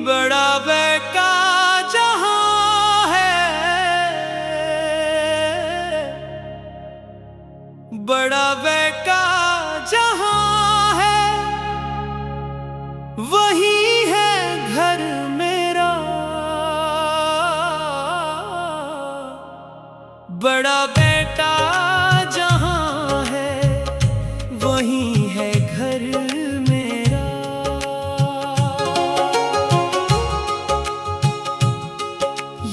बड़ा बेका जहां है, बड़ा बेका जहां है, वही है घर मेरा। बड़ा बेटा जहां है, वही है घर मेरा।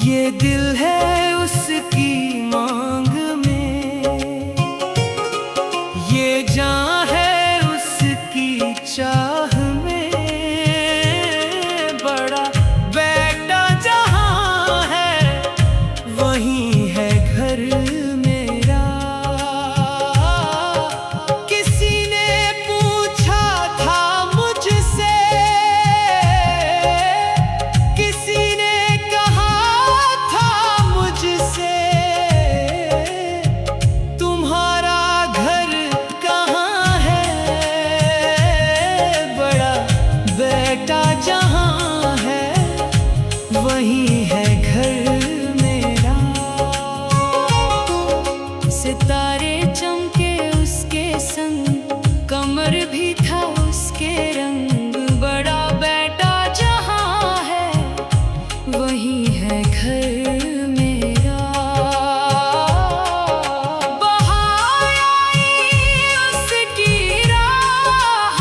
ये दिल है उसकी मांग में, ये जान है उसकी चाह में। बड़ा बेटा जहां है, वही है घर मेरा। किसी ने पूछा था मुझसे, किसी ने कहा था मुझसे, तुम्हारा घर कहाँ है। बड़ा बेटा जहां है, वही है घर मेरा। सितारे चमके उसके संग, कमर भी था उसके रंग। बड़ा बेटा जहां है, वही है घर मेरा। बहार आई उसकी राह,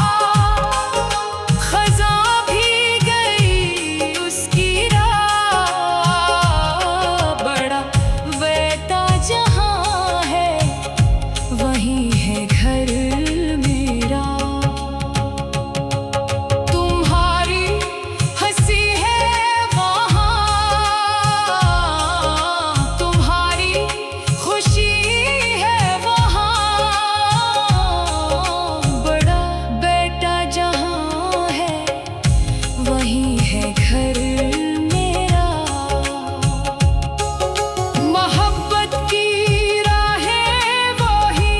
खज़ां भी गई उसकी राह। बड़ा बेटा जहां है, वही है घर मेरा। तुम्हारी हंसी है वहाँ, तुम्हारी खुशी है वहाँ। बड़ा बेटा जहां है, वही है घर मेरा। मोहब्बत की राहें वही,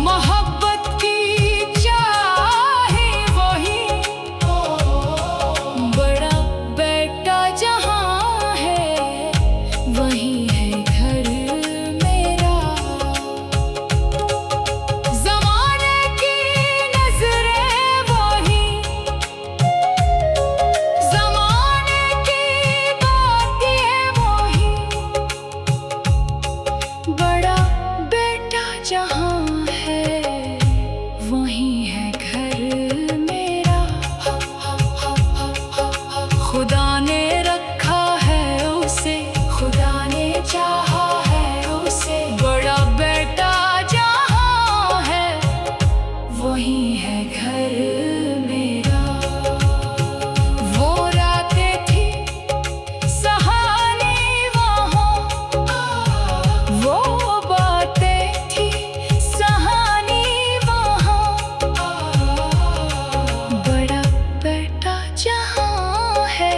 मोहब्बत की चाहें वही। बड़ा बेटा जहां है, वही है घर मेरा। ज़माने की नज़रें वही, ज़माने की बातें वही। बड़ा बेटा जहां है, वही है घर मेरा। खुदा ने रखा है उसे, खुदा ने चाहा है उसे। बड़ा बेटा जहां है, वही है घर मेरा। वो रातें थी सहानी वहाँ, वो बातें थी सहानी वहाँ। बड़ा बेटा जहां है,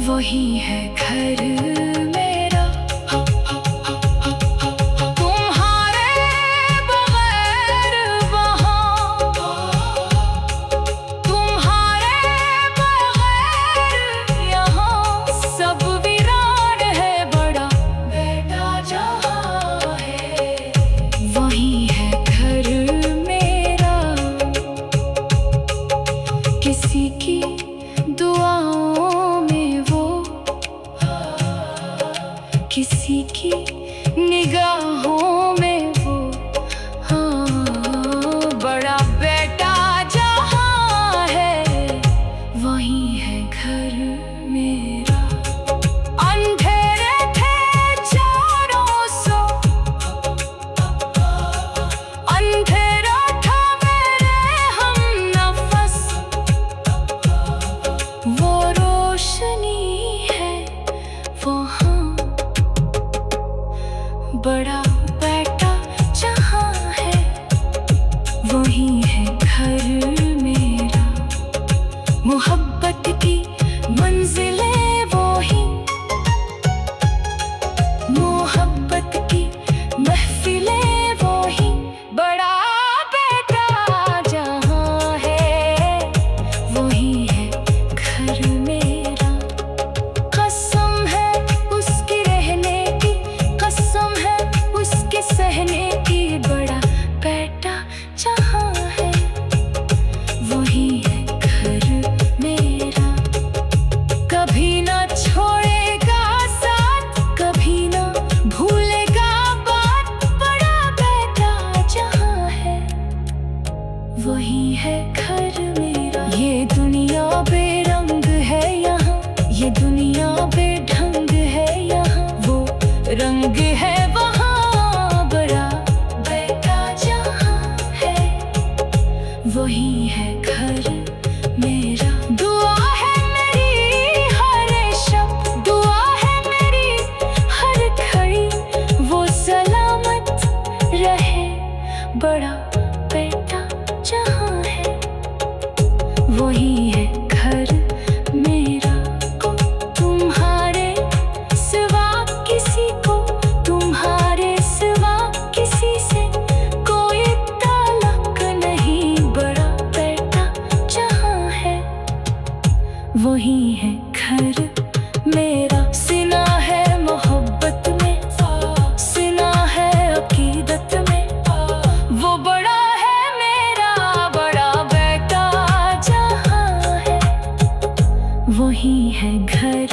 वही है घर मेरा। तुम्हारे बगैर वहाँ, तुम्हारे बगैर यहाँ, सब वीरान है। बड़ा बेटा जहां है, वही है घर मेरा। किसी की दुआओं में वो, किसी की निगाहों में वो। हाँ, बड़ा बेटा जहां है, वही है घर मेरा। अंधेरे थे चारों सौ, अंधेरा था मेरे हमनफस। वो रोशनी है वहाँ। बड़ा बेटा जहां है, वही है घर मेरा। मोहब्बत की मंजिलें वो ही, मोहब्बत रंग है वहाँ बड़ा बेटा जहाँ है वही है घर मेरा। दुआ है मेरी हर शब, दुआ है मेरी हर घड़ी वो सलामत रहे बड़ा बेटा जहाँ है वही है घर मेरा। तुम्हारे सिवा किसी को, तुम्हारे सिवा किसी से कोई ताल्लुक नहीं बड़ा बेटा जहाँ है वही है घर मेरा। सिना है मोहब्बत में, सिना है अकीदत में, वो बड़ा है मेरा बड़ा बेटा जहाँ है वही है घर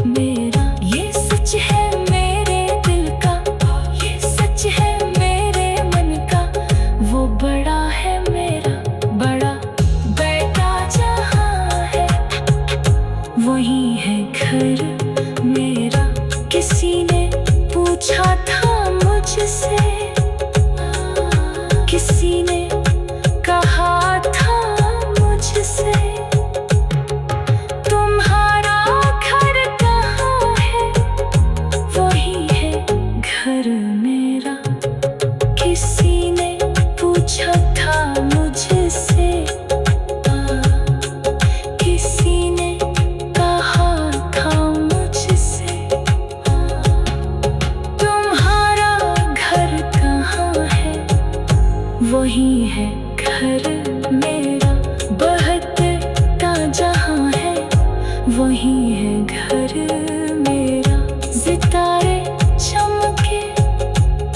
मेरा। ये सच है मेरे दिल का, ये सच है मेरे मन का, वो बड़ा है मेरा बड़ा बेटा जहाँ है वही है घर मेरा। किसी ने पूछा था मुझसे, किसी ने कहा था मुझसे, तुम्हारा घर कहाँ है वही है घर मेरा। किसी ने पूछा था मुझसे, किसी ने कहा था मुझसे, तुम्हारा घर कहाँ है वही है घर मेरा। बहता जहाँ है वही है घर मेरा। सितारे चमके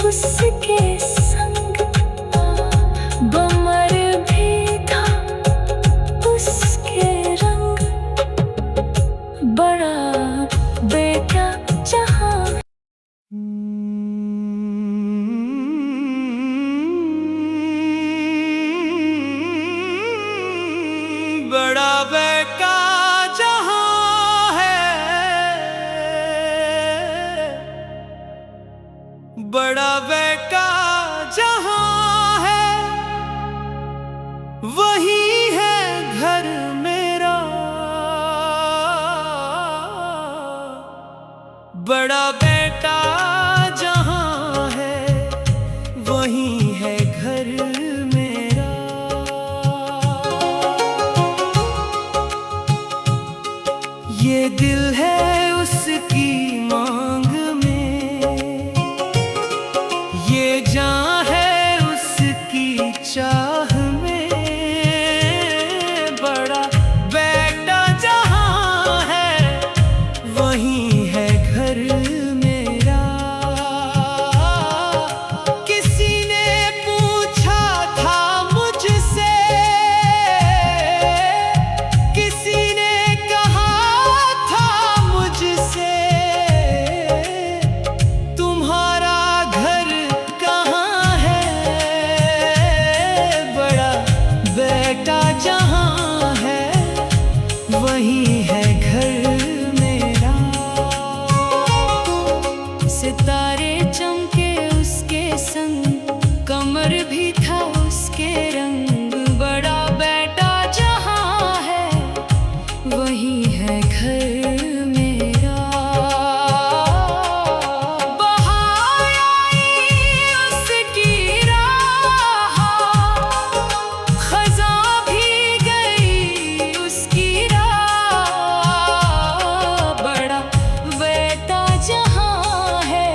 उसके संग, बमर भी था उसके रंग बड़ा बेटा जहाँ बड़ा बेटा जहाँ है, बड़ा बेटा जहाँ है वही है घर मेरा। बड़ा बेटा जहाँ है वही है घर मेरा। ये दिल है उसकी मांग में, ये जान है उसकी चाह में, बड़ा बेटा जहाँ है वही है घर मेरा। किसी ने पूछा था मुझसे, किसी ने कहा था मुझसे, तुम्हारा घर कहाँ है बड़ा बेटा जहाँ है वही है घर मेरा। सितारे चमके उसके संग, कमर भी था उसके रंग, बड़ा बेटा जहाँ है वही है घर मेरा। बहार आई उसकी राह, खज़ां भी गई उसकी राह, बड़ा बेटा जहाँ है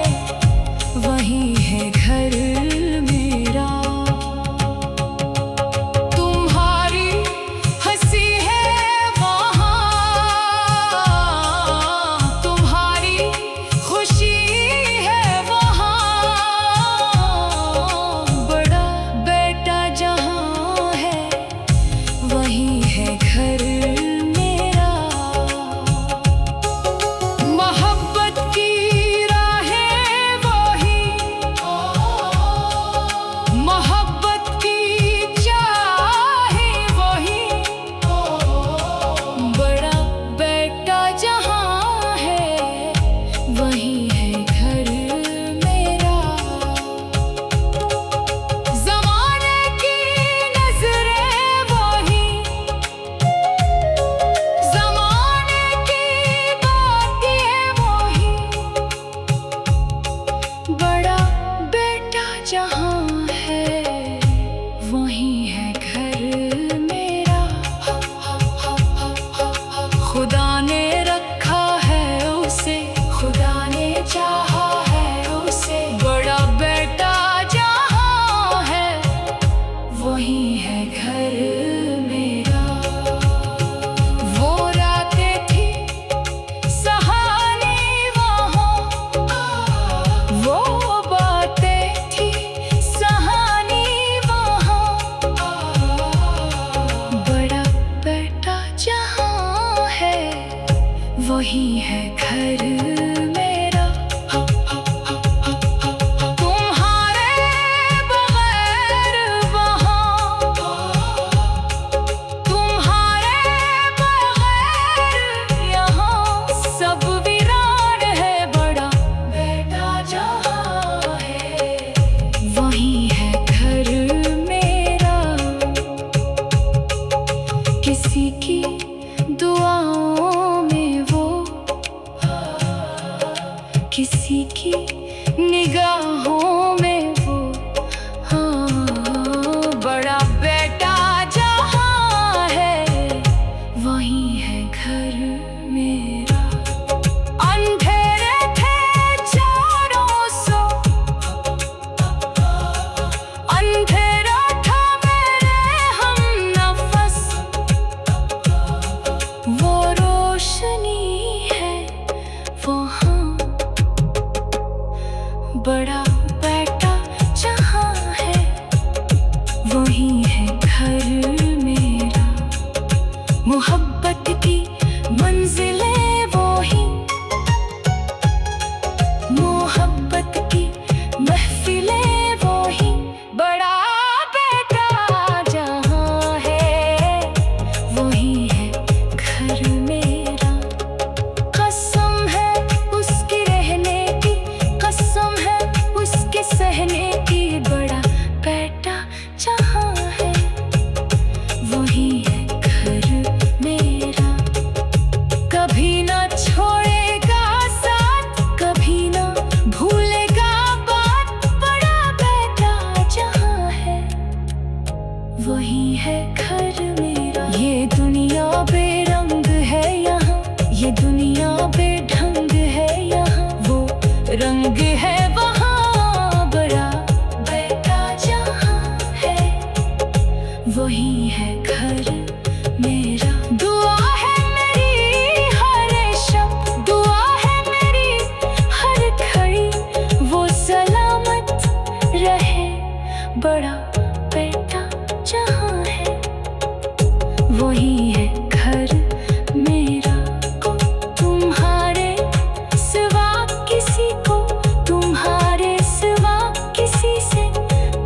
बड़ा बेटा जहाँ है वही है घर मेरा। खुदा ने रखा है उसे, खुदा ने चाहा है उसे। बड़ा बेटा जहाँ है वही है घर मेरा। वो रातें थी सहानी वहाँ, वो बातें थी सहानी वहाँ। बड़ा बेटा जहाँ है वही है घर मेरा। तुम्हारे बगैर वहाँ, तुम्हारे बगैर यहाँ सब वीरान है। बड़ा बेटा जहाँ है वही है घर मेरा। किसी की दुआओं में वो, किसी की निगाहों में वो, हाँ। बड़ा बेटा जहाँ है वही है घर मेरा। अंधेरे थे चारों सौ, अंधेरा था मेरे हमनफस। वो रोशनी है वहाँ। बड़ा बेटा जहाँ है वही है घर मेरा। मोहब्बत की मंजिलें वो ही, मोहब्बत की महफिलें वो ही। बड़ा बेटा जहाँ है वही है घर मेरा। कसम है उसकी रहने की, कसम है उसके सहने की। बड़ा बेटा जहाँ है वही है घर मेरा। कभी ना छोड़ेगा साथ, कभी ना भूलेगा बात। बड़ा बेटा जहाँ है वही है घर मेरा। ये दुनिया बेरंग है यहाँ, ये दुनिया बेढंग है यहाँ। वो रंग है वहाँ। बड़ा बेटा जहाँ है वही है घर मेरा। दुआ है मेरी हर शब, दुआ है मेरी हर घड़ी वो सलामत रहे। बड़ा बेटा जहाँ है वही है घर मेरा। तुम्हारे सिवा किसी को, तुम्हारे सिवा किसी से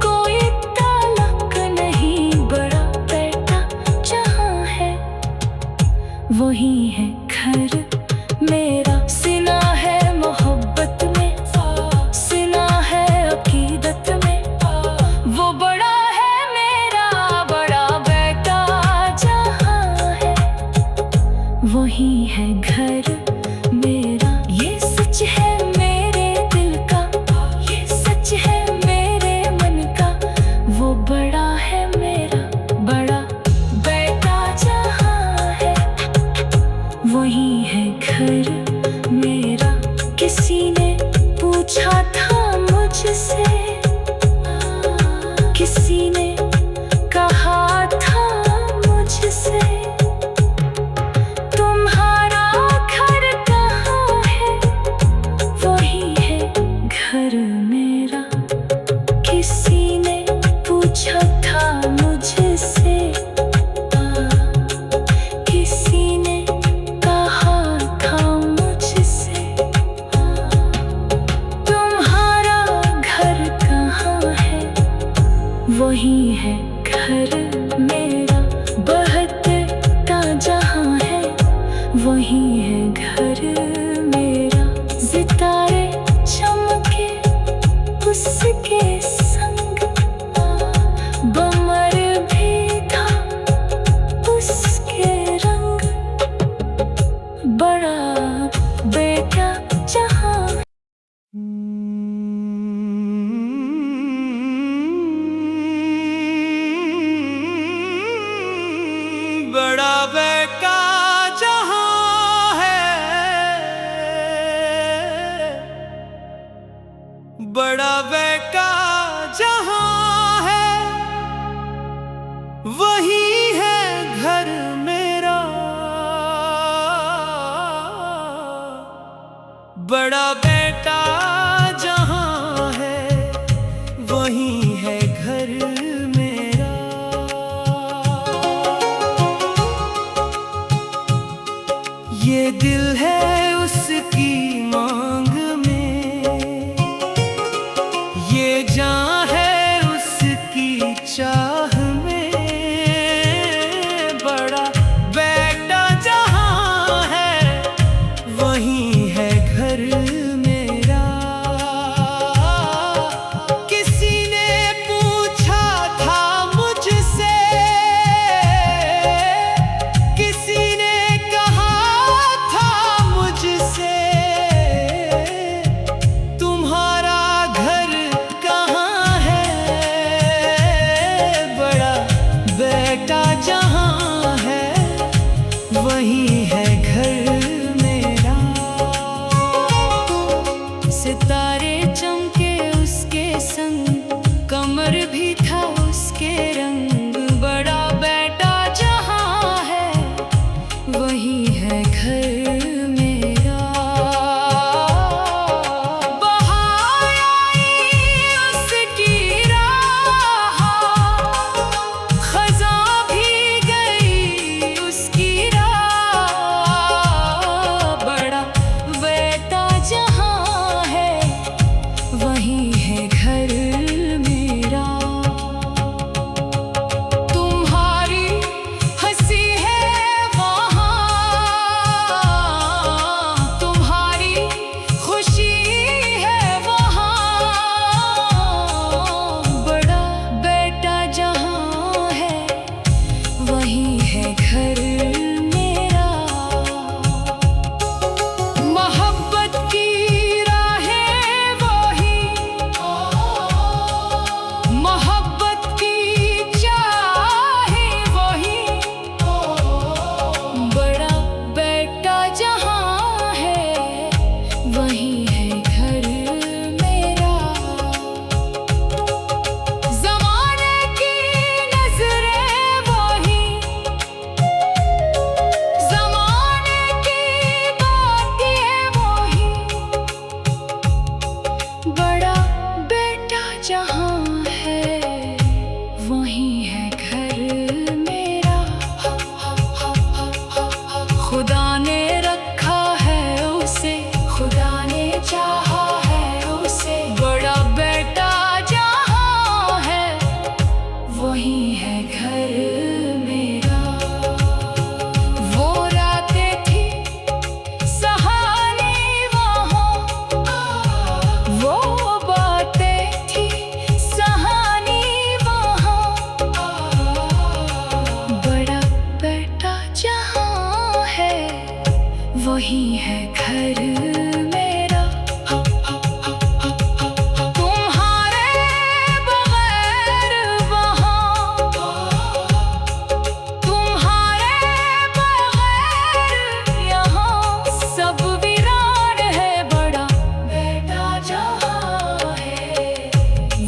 कोई ताल्लुक नहीं। बड़ा बेटा जहाँ है वही है घर मेरा। सिना है मोहब्बत में, सिना है अकीदत में, वो बड़ा है मेरा। बड़ा बेटा जहाँ है वही है घर मेरा। ये सच है मेरे दिल का, ये सच है मेरे मन का। वो बड़ा है मेरा। बड़ा बेटा जहाँ है वही है घर मेरा। किसी ने पूछा था मुझसे, किसी ने कहा था मुझसे, तुम्हारा घर कहाँ है वही है घर मेरा। किसी ने पूछा था मुझसे, किसी ने कहा था मुझसे, तुम्हारा घर कहाँ है वही है घर मेरा। बहता जहाँ है वही है घर मेरा। सितारे चमके उसके संग, बमर भी था उसके रंग। बड़ा बेटा जहाँ बड़ा बेटा जहां है वही है घर मेरा। बड़ा बेटा जहां है वही है घर मेरा। ये दिल है उसकी मांग में, ये जान है उसकी चाह में। बड़ा बेटा जहां है वही है घर मेरा। किसी ने पूछा था मुझसे, किसी ने कहा था मुझसे, तुम्हारा घर कहाँ है। बड़ा बेटा जहां है वही है घर मेरा। सितारे चमके उसके संग, कमर भी था उसके रंग। बड़ा बेटा जहां है वही है घर मेरा। बहार आई उसकी राह, खज़ां भी गई उसकी राह। बड़ा बेटा जहां है वही है घर मेरा। तुम्हारी हंसी है वहाँ, तुम्हारी खुशी है वहाँ। बड़ा बेटा जहां है वही है घर मेरा। मोहब्बत की राहें वही, मोहब्बत की चाहें वही। बड़ा बेटा जहां है वही है घर मेरा। ज़माने की नज़रें वही, ज़माने की बातें वही। बड़ा बेटा जहां है वही है घर मेरा। खुदा ने रखा है उसे, खुदा ने चाहा है उसे। बड़ा बेटा जहां है वही है घर मेरा। वो रातें थी सहानी वहाँ, वो बातें थी सहानी वहाँ। बड़ा बेटा जहां है वही है घर मेरा। तुम्हारे बगैर वहाँ, तुम्हारे बगैर यहाँ सब वीरान है। बड़ा बेटा जहां है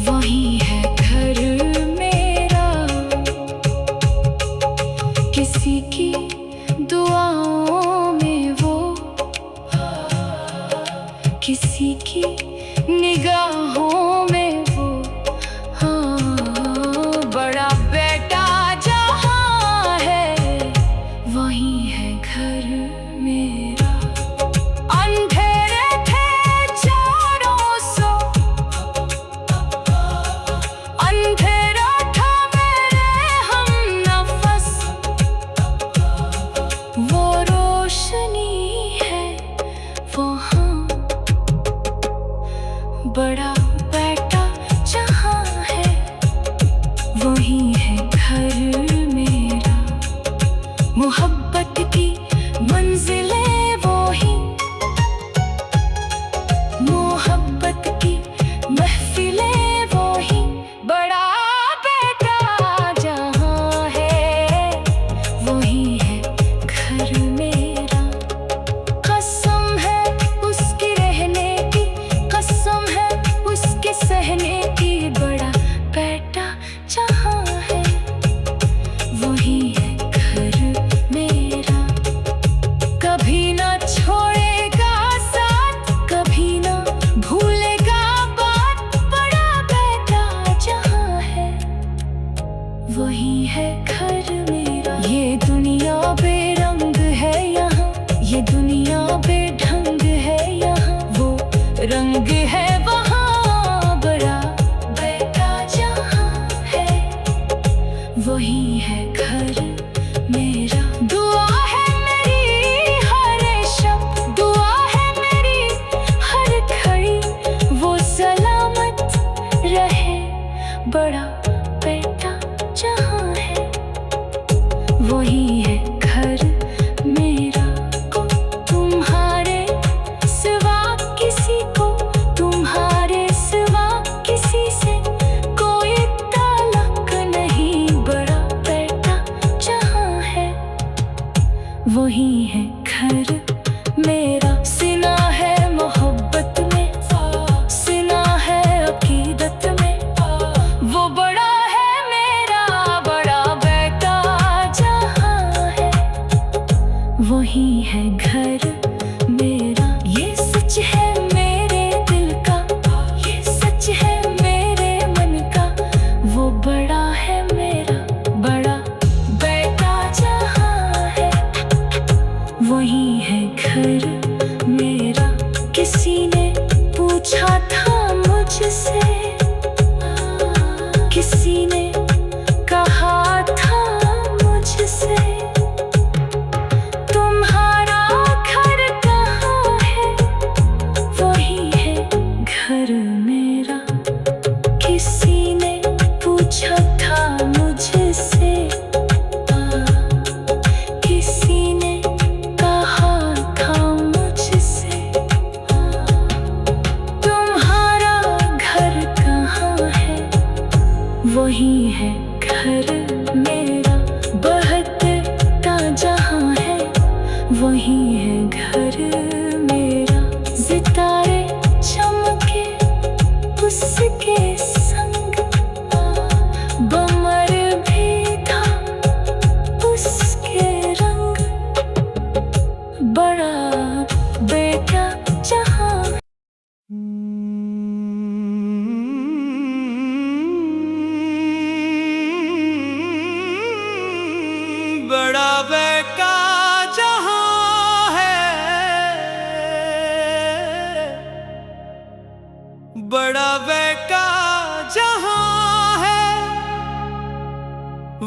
वही है घर मेरा। किसी की दुआओं में वो, किसी की निगाहों में वो। हाँ, बड़ा बेटा जहां है वही है घर मेरा। अंधेरे थे चारों सौ, अंधेरा था मेरे हमनफस। वो रोशनी है वहाँ। बड़ा बेटा जहां है वही है घर मेरा। मोहब्बत की मंजिलें वही, मोहब्बत की महफिलें वही। बड़ा बेटा जहां है वही है घर मेरा। कसम है उसकी रहने की, कसम है उस बड़ा बेटा जहाँ है वही है घर मेरा। तुम्हारे सिवा किसी को, तुम्हारे सिवा किसी से कोई ताल्लुक नहीं। बड़ा बेटा जहाँ है वही है घर मेरा। सिना है मोहब्बत में, सिना है अकीदत में, वो बड़ा है मेरा बड़ा बेटा जहाँ है वही है घर मेरा। ये सच है मेरे दिल का, ये सच है मेरे मन का, वो बड़ा है मेरा बड़ा बेटा जहाँ है वही है घर मेरा। किसी ने पूछा था मुझसे, किसी ने कहा था मुझसे, तुम्हारा घर कहाँ है वही है घर मेरा। किसी ने पूछा था मुझसे, किसी ने कहा था मुझसे, तुम्हारा घर कहाँ है वही है घर मेरा। बहता जहाँ है वही है घर मेरा। सितारे चमके उसके संग, बमर भी था उसके रंग, बड़ा बेटा जहाँ बड़ा बेटा जहाँ है, बड़ा बेटा जहाँ है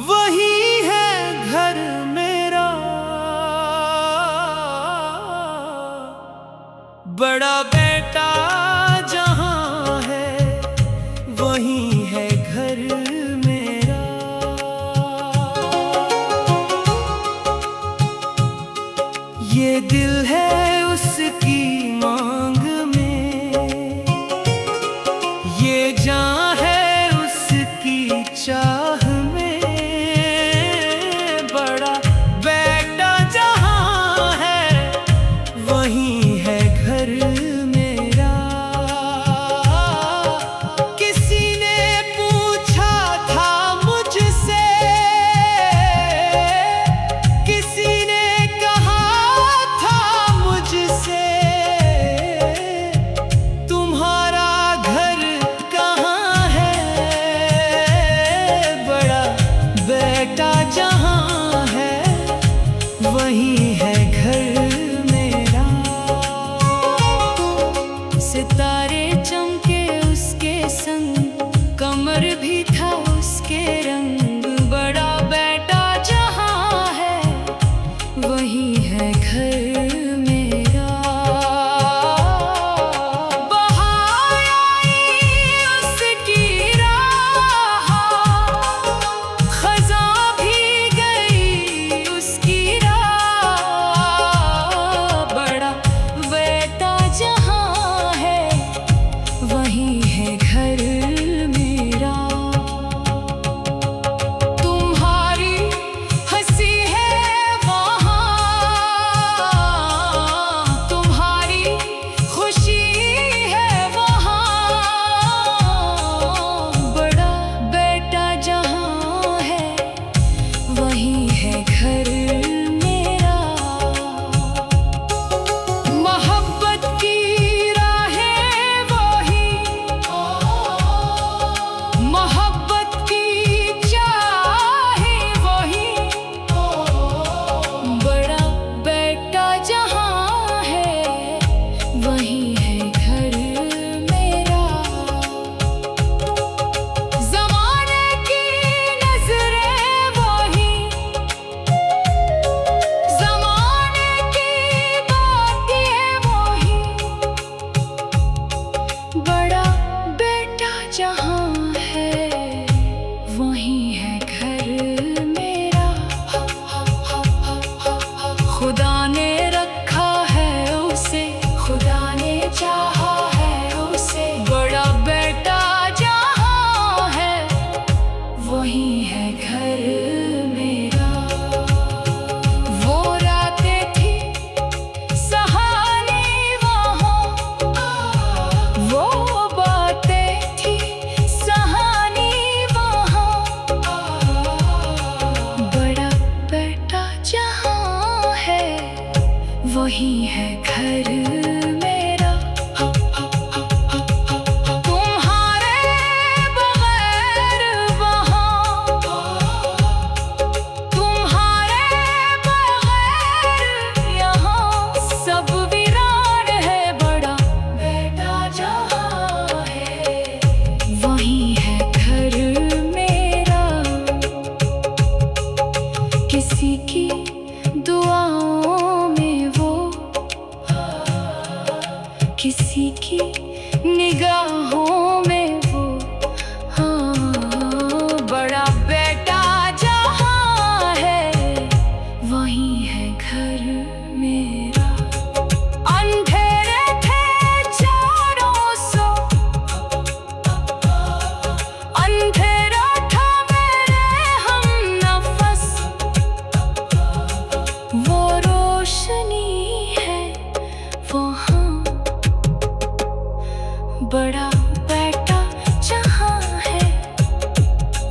वही है घर मेरा। बड़ा बेटा जहाँ है वही है घर मेरा। ये दिल है उसकी मांग में, ये जान है उसकी चाह में। बड़ा बेटा जहाँ है वही है घर मेरा। किसी ने पूछा था मुझसे, किसी ने कहा था मुझसे, तुम्हारा घर कहाँ है बड़ा बेटा जहाँ है वही है घर मेरा। सितारे चमके उसके संग, कमर भी था उसके रंग, बड़ा बेटा जहाँ है वही है घर मेरा। बहार आई उसकी राह, खज़ां भी गई उसकी राह, बड़ा बेटा जहाँ है वही है घर मेरा। तुम्हारी हंसी है वहाँ, तुम्हारी खुशी है वहाँ, बड़ा बेटा जहाँ है वही है घर मेरा। मोहब्बत की राहें वही,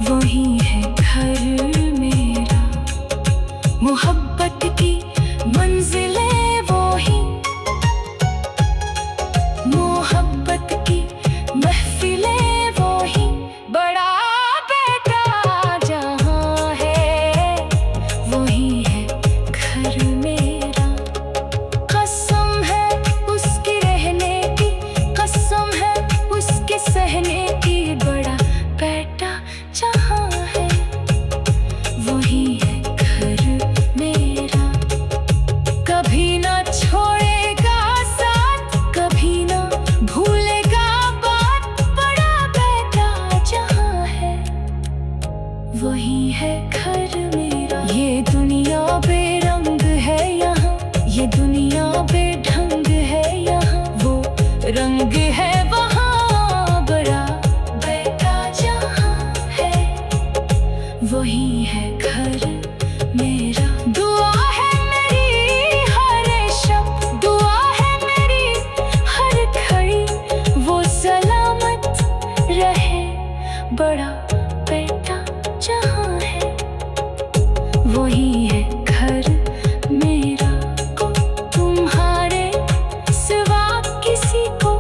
वही है घर मेरा। मोहब्बत की मंजिलें वो ही, मोहब्बत की महफिलें वो ही। बड़ा बेटा जहाँ है वही है घर मेरा। कसम है उसके रहने की, कसम है उसके सहने की। बड़ा बेटा जहाँ है वही है घर मेरा। कभी ना छोड़ेगा साथ, कभी ना भूलेगा बात। बड़ा बेटा जहाँ है वही है घर मेरा। ये दुनिया बेरंग है यहाँ, ये दुनिया बेढंग है यहाँ। वो रंग है वहाँ, बड़ा बेटा जहाँ है वही है घर मेरा। दुआ है मेरी हर शब, दुआ है मेरी हर घड़ी। वो सलामत रहे, बड़ा बेटा जहाँ है वही है घर मेरा। तुम्हारे सिवा किसी को,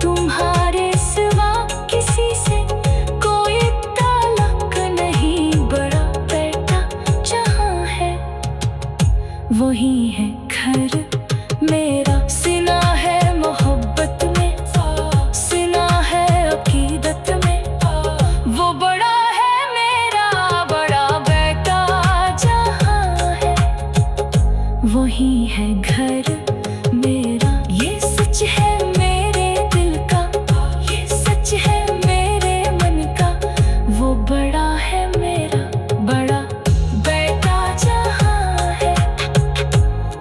तुम्हारे सिवा किसी से कोई ताल्लुक नहीं। बड़ा बेटा जहाँ है वही है घर मेरा। सिना है मोहब्बत में, सिना है अकीदत में। वो बड़ा है मेरा, बड़ा बेटा जहाँ है वही है घर मेरा। ये सच है मेरे दिल का, ये सच है मेरे मन का। वो बड़ा है मेरा, बड़ा बेटा जहाँ है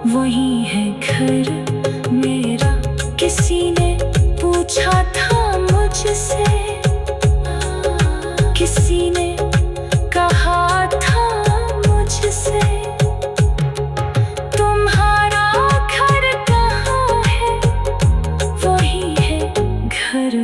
वही है घर मेरा। किसी ने पूछा था मुझसे, किसी ने कहा था मुझसे, तुम्हारा घर कहाँ है? वही है घर